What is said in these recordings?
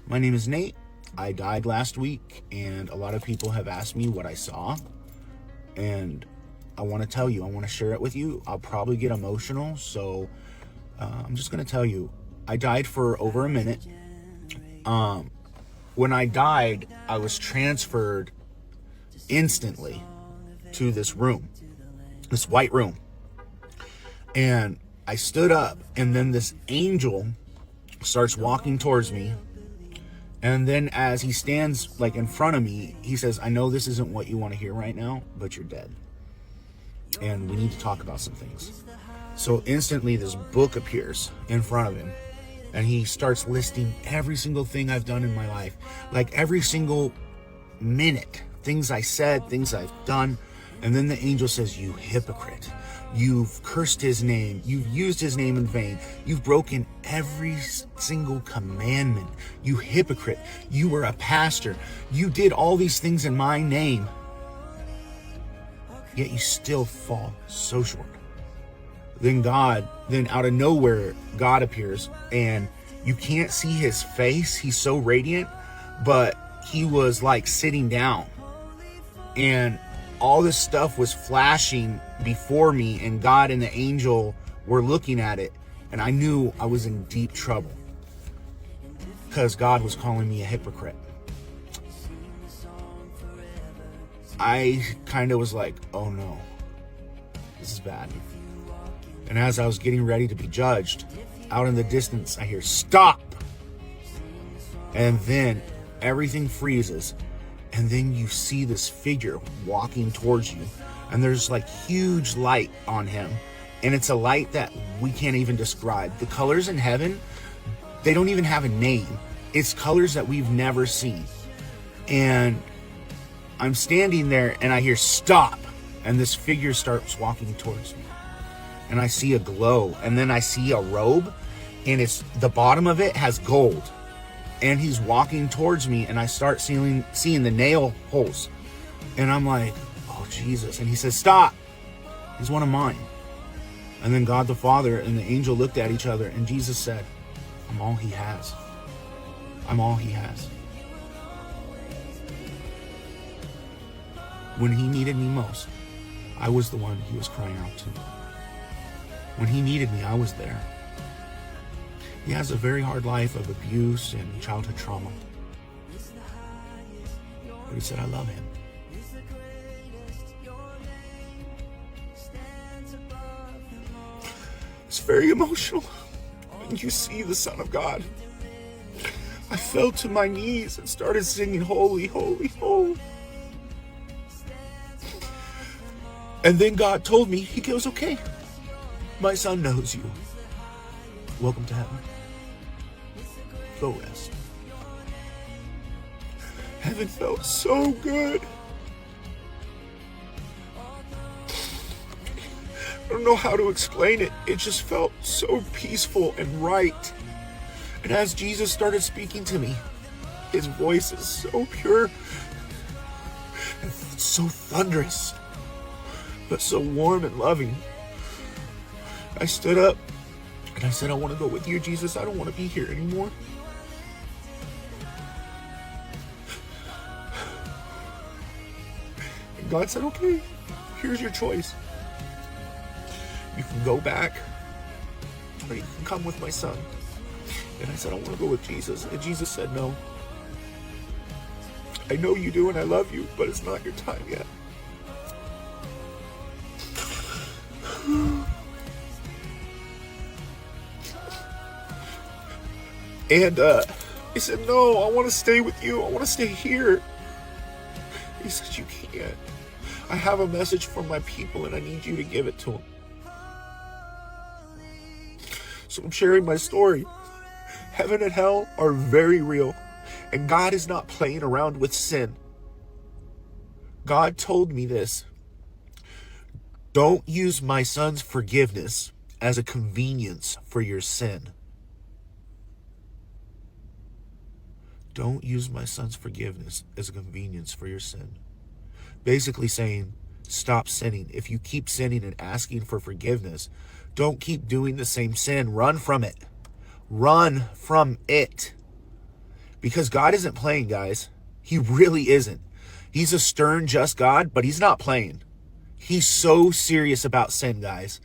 My name is Nate. I died last week, and a lot of people have asked me what I saw. And I want to tell you, I want to share it with you. I'll probably get emotional, so I'm just going to tell you. I died for over a minute. When I died, I was transferred instantly to this room, this white room. And I stood up, and then this angel starts walking towards me. And then as he stands like in front of me, he says, I know this isn't what you want to hear right now, but you're dead. And we need to talk about some things. So instantly this book appears in front of him. And he starts listing every single thing I've done in my life. Like every single minute. Things I said, things I've done. And then the angel says, you hypocrite. You've cursed his name. You've used his name in vain. You've broken every single commandment. You hypocrite. You were a pastor. You did all these things in my name. Yet you still fall so short. Then out of nowhere, God appears, and you can't see his face. He's so radiant, but he was like sitting down. And all this stuff was flashing before me, and God and the angel were looking at it, and I knew I was in deep trouble because God was calling me a hypocrite. I kind of was like, oh no, this is bad. And as I was getting ready to be judged, out in the distance, I hear, stop! And then everything freezes. And then you see this figure walking towards you. And there's like huge light on him. And it's a light that we can't even describe. The colors in heaven, they don't even have a name. It's colors that we've never seen. And I'm standing there and I hear, stop! And this figure starts walking towards me. And I see a glow. And then I see a robe. And it's the bottom of it has gold. And he's walking towards me, and I start seeing the nail holes. And I'm like, oh, Jesus. And he says, stop. He's one of mine. And then God the Father and the angel looked at each other, and Jesus said, I'm all he has. I'm all he has. When he needed me most, I was the one he was crying out to. When he needed me, I was there. He has a very hard life of abuse and childhood trauma. But he said, I love him. It's very emotional when you see the Son of God. I fell to my knees and started singing, holy, holy, holy. And then God told me, he goes, okay, my son knows you. Welcome to heaven. Go rest. Heaven felt so good. I don't know how to explain it. It just felt so peaceful and right. And as Jesus started speaking to me, his voice is so pure and so thunderous, but so warm and loving. I stood up and I said, I want to go with you, Jesus. I don't want to be here anymore. And God said, okay, here's your choice. You can go back, or you can come with my son. And I said, I want to go with Jesus. And Jesus said, no. I know you do and I love you, but it's not your time yet. And he said, no, I want to stay with you. I want to stay here. He said, you can't. I have a message for my people and I need you to give it to them. So I'm sharing my story. Heaven and hell are very real. And God is not playing around with sin. God told me this. Don't use my son's forgiveness as a convenience for your sin. Don't use my son's forgiveness as a convenience for your sin. Basically saying, stop sinning. If you keep sinning and asking for forgiveness, don't keep doing the same sin. Run from it. Run from it. Because God isn't playing, guys. He really isn't. He's a stern, just God, but he's not playing. He's so serious about sin, guys.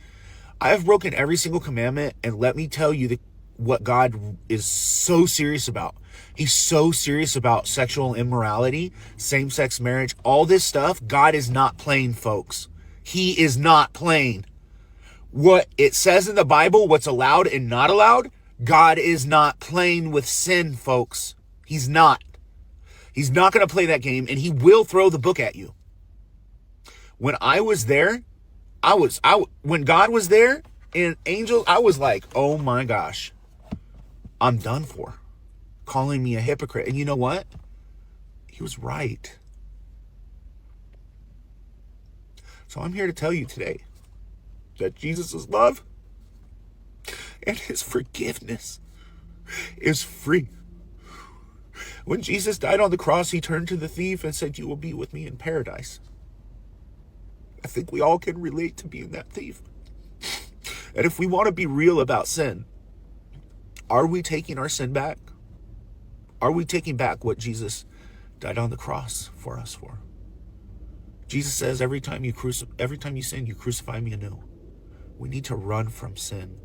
I have broken every single commandment, and let me tell you what God is so serious about. He's so serious about sexual immorality, same-sex marriage, all this stuff. God is not playing, folks. He is not playing. What it says in the Bible, what's allowed and not allowed, God is not playing with sin, folks. He's not. He's not going to play that game, and he will throw the book at you. When I was there, when God was there and angels, I was like, oh my gosh, I'm done for. Calling me a hypocrite. And you know what? He was right. So I'm here to tell you today that Jesus' love and his forgiveness is free. When Jesus died on the cross, he turned to the thief and said, you will be with me in paradise. I think we all can relate to being that thief. And if we want to be real about sin, are we taking our sin back? Are we taking back what Jesus died on the cross for us for? Jesus says every time you sin, you crucify me anew. We need to run from sin.